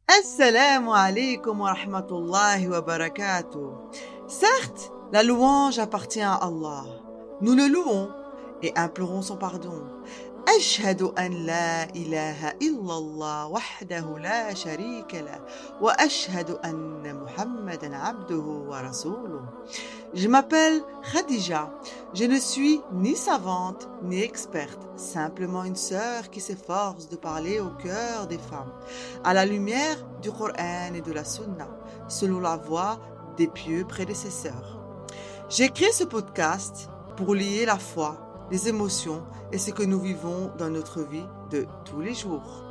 Assalamu alaikum wa rahmatullahi wa barakatuh. Certes, la louange appartient à Allah. Nous le louons et implorons son pardon. Ashhadu an la ilaha illallah wahdahu la sharika lah wa ashhadu anna Muhammadan abduhu wa rasuluh. Je m'appelle Khadija. Je ne suis ni savante ni experte, simplement une sœur qui s'efforce de parler au cœur des femmes, à la lumière du Coran et de la Sunna, selon la voie des pieux prédécesseurs. J'ai créé ce podcast pour lier la foi, les émotions et ce que nous vivons dans notre vie de tous les jours.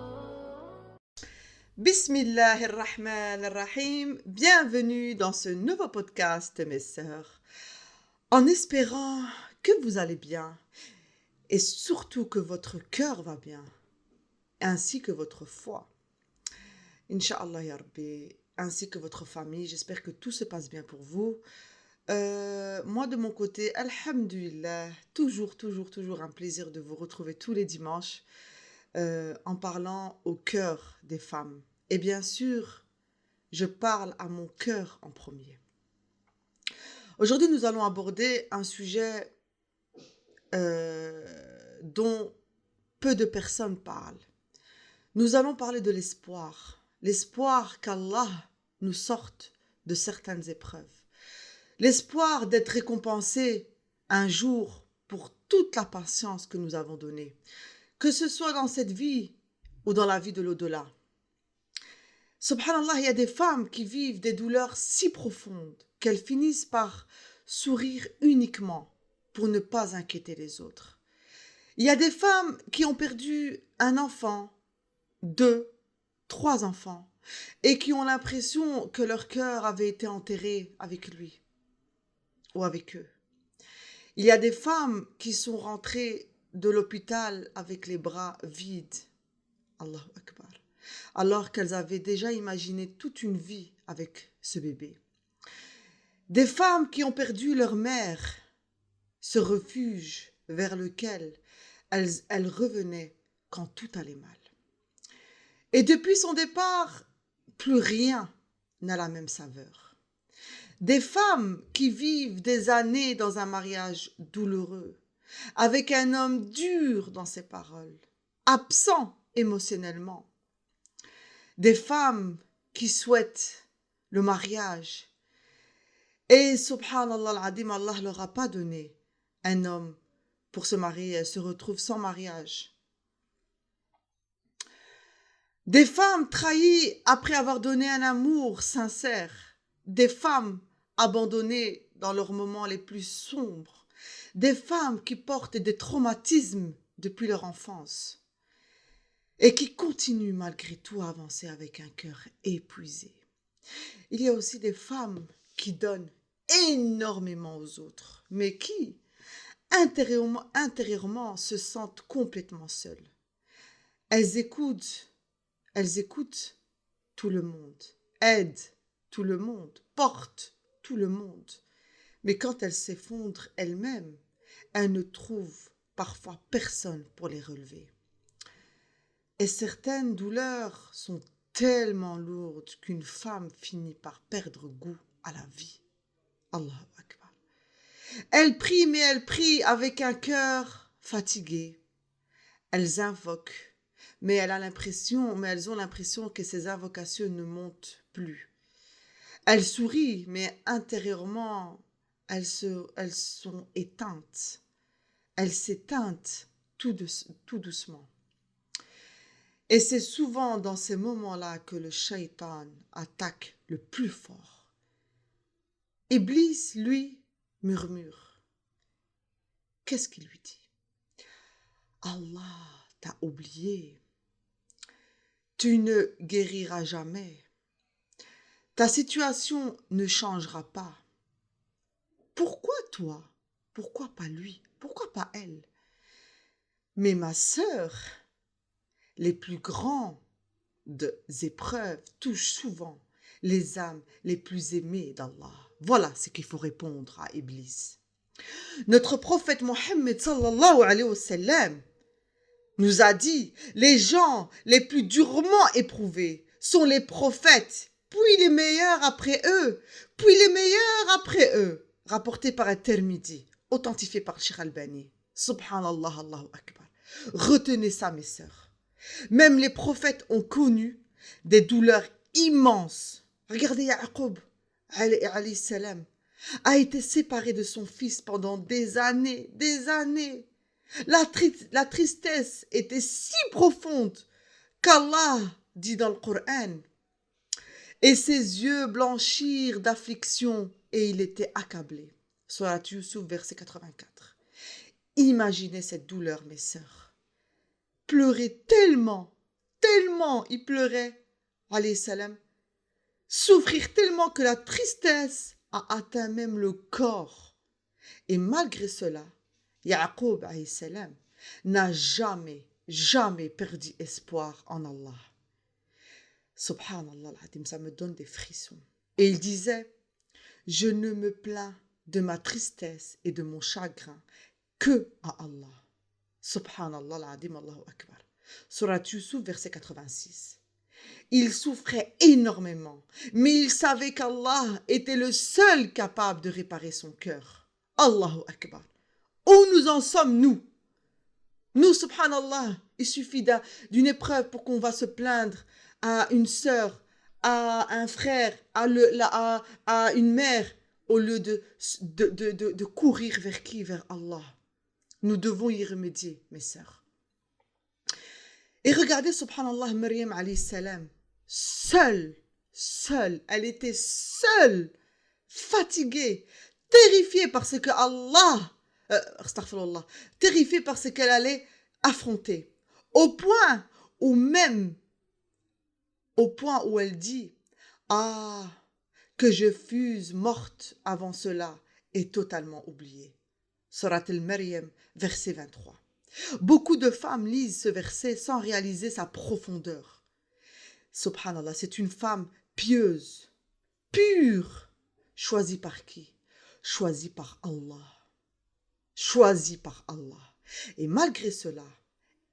Bismillahirrahmanirrahim. Bienvenue dans ce nouveau podcast, mes sœurs. En espérant que vous allez bien et surtout que votre cœur va bien, ainsi que votre foi. Inch'Allah ya Rabbi, ainsi que votre famille. J'espère que tout se passe bien pour vous. Moi de mon côté, alhamdulillah, toujours un plaisir de vous retrouver tous les dimanches en parlant au cœur des femmes. Et bien sûr, je parle à mon cœur en premier. Aujourd'hui, nous allons aborder un sujet dont peu de personnes parlent. Nous allons parler de l'espoir. L'espoir qu'Allah nous sorte de certaines épreuves. L'espoir d'être récompensé un jour pour toute la patience que nous avons donnée, que ce soit dans cette vie ou dans la vie de l'au-delà. Subhanallah, il y a des femmes qui vivent des douleurs si profondes qu'elles finissent par sourire uniquement pour ne pas inquiéter les autres. Il y a des femmes qui ont perdu un enfant, 2, 3 enfants, et qui ont l'impression que leur cœur avait été enterré avec lui ou avec eux. Il y a des femmes qui sont rentrées de l'hôpital avec les bras vides, Allahu Akbar, alors qu'elles avaient déjà imaginé toute une vie avec ce bébé. Des femmes qui ont perdu leur mère, ce refuge vers lequel elles revenaient quand tout allait mal. Et depuis son départ, plus rien n'a la même saveur. Des femmes qui vivent des années dans un mariage douloureux, avec un homme dur dans ses paroles, absent émotionnellement. Des femmes qui souhaitent le mariage et subhanallah al-adim, Allah leur a pas donné un homme pour se marier, elles se retrouvent sans mariage. Des femmes trahies après avoir donné un amour sincère. Des femmes abandonnées dans leurs moments les plus sombres. Des femmes qui portent des traumatismes depuis leur enfance et qui continuent malgré tout à avancer avec un cœur épuisé. Il y a aussi des femmes qui donnent énormément aux autres, mais qui, intérieurement se sentent complètement seules. Elles écoutent tout le monde, aident tout le monde, portent tout le monde. Mais quand elles s'effondrent elles-mêmes, elles ne trouvent parfois personne pour les relever. Et certaines douleurs sont tellement lourdes qu'une femme finit par perdre goût à la vie. Allahu Akbar. Elle prie, mais elle prie avec un cœur fatigué. Elles invoquent, mais elles ont l'impression que ces invocations ne montent plus. Elles sourient, mais intérieurement, elles sont éteintes. Elles s'éteignent tout doucement. Et c'est souvent dans ces moments-là que le shaitan attaque le plus fort. Iblis, lui, murmure. Qu'est-ce qu'il lui dit? Allah t'a oublié. Tu ne guériras jamais. Ta situation ne changera pas. Pourquoi toi? Pourquoi pas lui? Pourquoi pas elle? Mais ma sœur, les plus grandes épreuves touchent souvent les âmes les plus aimées d'Allah. Voilà ce qu'il faut répondre à Iblis. Notre prophète Mohammed sallallahu alayhi wa sallam nous a dit, les gens les plus durement éprouvés sont les prophètes, puis les meilleurs après eux, puis les meilleurs après eux. Rapporté par At-Tirmidhi, authentifié par Cheikh Albani. Subhanallah, Allahu Akbar. Retenez ça, mes sœurs. Même les prophètes ont connu des douleurs immenses. Regardez Yaqub, alayhi salam, a été séparé de son fils pendant des années, des années. La tristesse était si profonde qu'Allah dit dans le Coran, et ses yeux blanchirent d'affliction et il était accablé. Surat Yusuf, verset 84. Imaginez cette douleur, mes sœurs. Pleurer tellement, tellement il pleurait, alayhi salam, souffrir tellement que la tristesse a atteint même le corps. Et malgré cela, Yaqub alayhi salam n'a jamais, jamais perdu espoir en Allah. Subhanallah, ça me donne des frissons. Et il disait, je ne me plains de ma tristesse et de mon chagrin que à Allah. Subhanallah, l'Adim, Allahu Akbar. Surat Yusuf, verset 86. Il souffrait énormément, mais il savait qu'Allah était le seul capable de réparer son cœur. Allahu Akbar. Où nous en sommes, nous? Nous, subhanallah, il suffit d'une épreuve pour qu'on va se plaindre à une sœur, à un frère, à une mère, au lieu de courir vers qui? Vers Allah. Nous devons y remédier, mes sœurs. Et regardez, subhanallah, Maryam alayhi salam, seule, elle était seule, fatiguée, terrifiée par ce que Allah, terrifiée par ce qu'elle allait affronter, au point où elle dit, ah, que je fusse morte avant cela, est totalement oubliée. Surat al-Maryam, verset 23. Beaucoup de femmes lisent ce verset sans réaliser sa profondeur. Subhanallah, c'est une femme pieuse, pure, choisie par qui? Choisie par Allah. Choisie par Allah. Et malgré cela,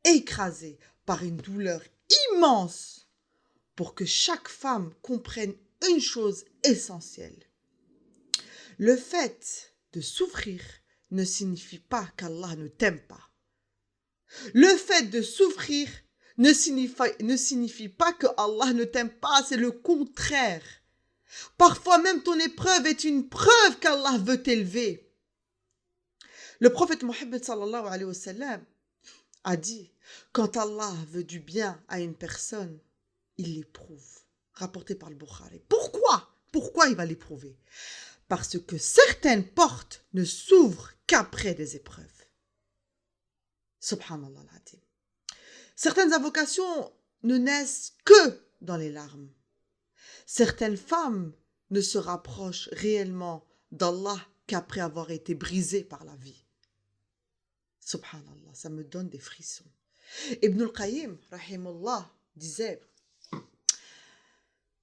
écrasée par une douleur immense, pour que chaque femme comprenne une chose essentielle. Le fait de souffrir ne signifie pas qu'Allah ne t'aime pas. Le fait de souffrir ne signifie pas que Allah ne t'aime pas, c'est le contraire. Parfois même ton épreuve est une preuve qu'Allah veut t'élever. Le prophète Mohammed sallallahu alayhi wa sallam a dit, quand Allah veut du bien à une personne, il l'éprouve. Rapporté par le Bukhari. Pourquoi il va l'éprouver? Parce que certaines portes ne s'ouvrent qu'après des épreuves. Subhanallah al-Adim. Certaines invocations ne naissent que dans les larmes. Certaines femmes ne se rapprochent réellement d'Allah qu'après avoir été brisées par la vie. Subhanallah, ça me donne des frissons. Ibn al-Qayyim, rahimullah, disait,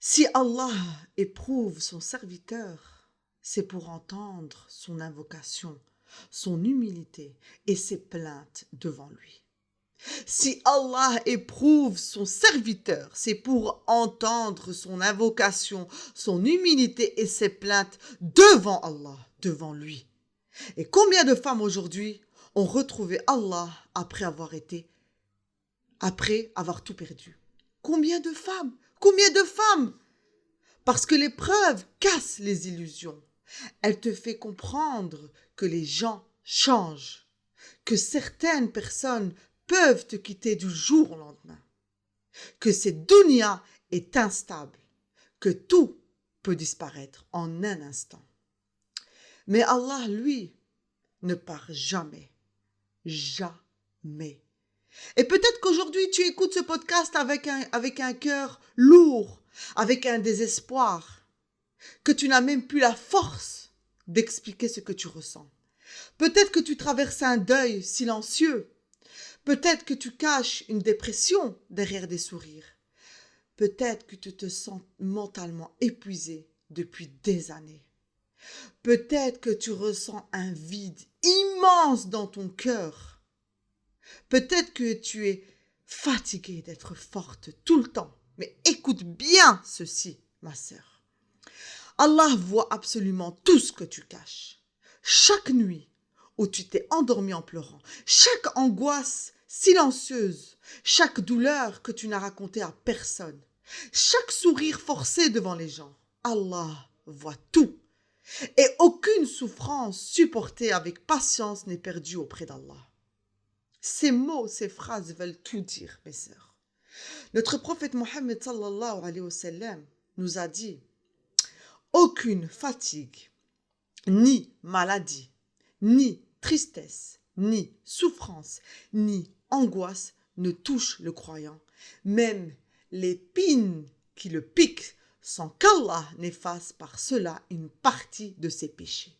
si Allah éprouve son serviteur, c'est pour entendre son invocation, son humilité et ses plaintes devant lui. Si Allah éprouve son serviteur, c'est pour entendre son invocation, son humilité et ses plaintes devant Allah, devant lui. Et combien de femmes aujourd'hui ont retrouvé Allah après avoir tout perdu? Combien de femmes? Parce que l'épreuve casse les illusions. Elle te fait comprendre que les gens changent, que certaines personnes peuvent te quitter du jour au lendemain, que cette dunya est instable, que tout peut disparaître en un instant. Mais Allah, lui, ne part jamais, jamais. Et peut-être qu'aujourd'hui, tu écoutes ce podcast avec un cœur lourd, avec un désespoir, que tu n'as même plus la force d'expliquer ce que tu ressens. Peut-être que tu traverses un deuil silencieux. Peut-être que tu caches une dépression derrière des sourires. Peut-être que tu te sens mentalement épuisé depuis des années. Peut-être que tu ressens un vide immense dans ton cœur. Peut-être que tu es fatigué d'être forte tout le temps. Mais écoute bien ceci, ma sœur. Allah voit absolument tout ce que tu caches. Chaque nuit où tu t'es endormi en pleurant, chaque angoisse silencieuse, chaque douleur que tu n'as racontée à personne, chaque sourire forcé devant les gens, Allah voit tout. Et aucune souffrance supportée avec patience n'est perdue auprès d'Allah. Ces mots, ces phrases veulent tout dire, mes sœurs. Notre prophète Mohammed sallallahu alayhi wa sallam nous a dit: aucune fatigue, ni maladie, ni tristesse, ni souffrance, ni angoisse ne touche le croyant, même l'épine qui le pique, sans qu'Allah n'efface par cela une partie de ses péchés.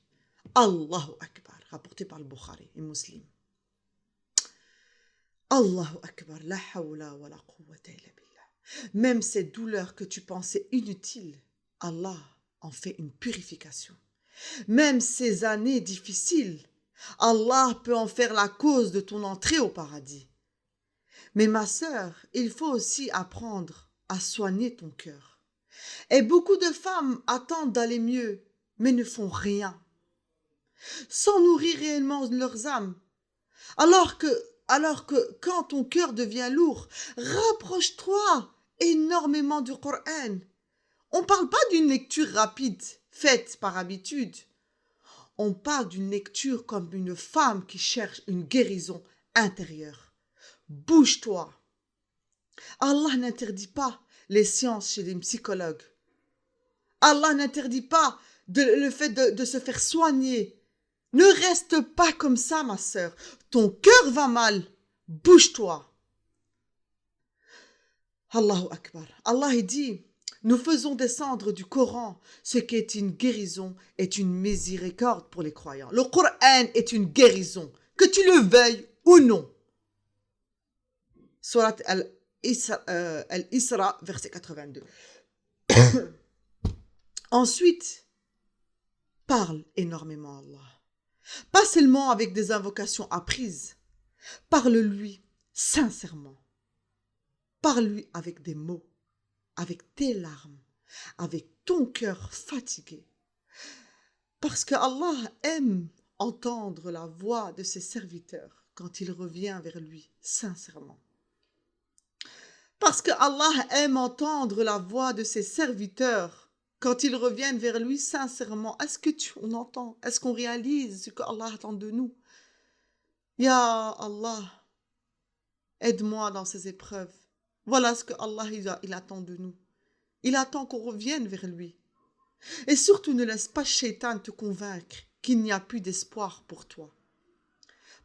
Allahu Akbar, rapporté par le Bukhari et Muslim. Allahu Akbar, la hawla wa la quwwata illa billah. Même ces douleurs que tu pensais inutiles, Allah en fait une purification. Même ces années difficiles, Allah peut en faire la cause de ton entrée au paradis. Mais ma sœur, il faut aussi apprendre à soigner ton cœur. Et beaucoup de femmes attendent d'aller mieux, mais ne font rien, sans nourrir réellement leurs âmes. Alors que quand ton cœur devient lourd, rapproche-toi énormément du Coran. On ne parle pas d'une lecture rapide, faite par habitude. On parle d'une lecture comme une femme qui cherche une guérison intérieure. Bouge-toi. Allah n'interdit pas les séances chez les psychologues. Allah n'interdit pas le fait de se faire soigner. Ne reste pas comme ça, ma sœur. Ton cœur va mal. Bouge-toi. Allahu Akbar. Allah dit: nous faisons descendre du Coran ce qui est une guérison, est une miséricorde pour les croyants. Le Coran est une guérison, que tu le veuilles ou non. Surat Al-Isra, verset 82. Ensuite, parle énormément à Allah. Pas seulement avec des invocations apprises. Parle-lui sincèrement. Parle-lui avec des mots, avec tes larmes, avec ton cœur fatigué. Parce que Allah aime entendre la voix de ses serviteurs quand il revient vers lui sincèrement. Parce que Allah aime entendre la voix de ses serviteurs quand ils reviennent vers lui sincèrement. Est-ce qu'on entend? Est-ce qu'on réalise ce que Allah attend de nous? Ya Allah, aide-moi dans ces épreuves. Voilà ce que Allah il attend de nous. Il attend qu'on revienne vers lui. Et surtout, ne laisse pas Shaitan te convaincre qu'il n'y a plus d'espoir pour toi.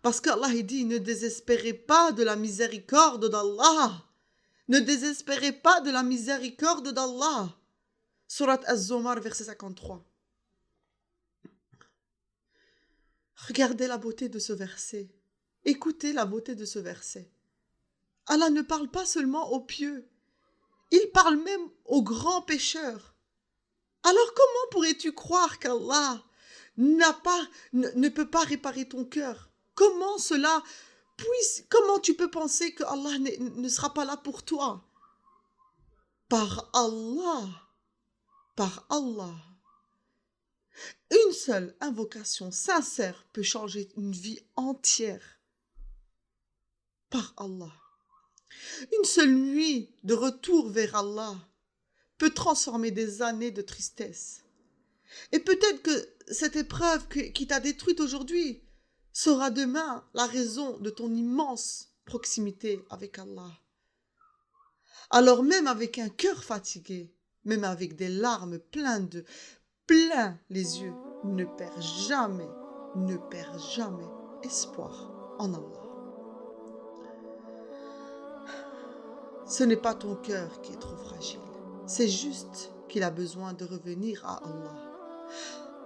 Parce qu'Allah dit: ne désespérez pas de la miséricorde d'Allah. Ne désespérez pas de la miséricorde d'Allah. Surat Az-Zumar, verset 53. Regardez la beauté de ce verset. Écoutez la beauté de ce verset. Allah ne parle pas seulement aux pieux. Il parle même aux grands pécheurs. Alors comment pourrais-tu croire qu'Allah ne peut pas réparer ton cœur? Comment tu peux penser que Allah ne sera pas là pour toi? Par Allah. Une seule invocation sincère peut changer une vie entière. Par Allah. Une seule nuit de retour vers Allah peut transformer des années de tristesse. Et peut-être que cette épreuve qui t'a détruite aujourd'hui sera demain la raison de ton immense proximité avec Allah. Alors même avec un cœur fatigué, même avec des larmes plein les yeux, ne perds jamais espoir en Allah. Ce n'est pas ton cœur qui est trop fragile, c'est juste qu'il a besoin de revenir à Allah.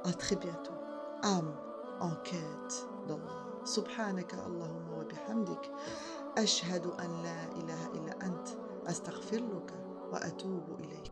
À très bientôt. Âme en quête d'Allah. Subhanaka Allahumma wa bihamdik. Ashhadu an la ilaha illa ant. Astaghfiruka wa atubu ilayk.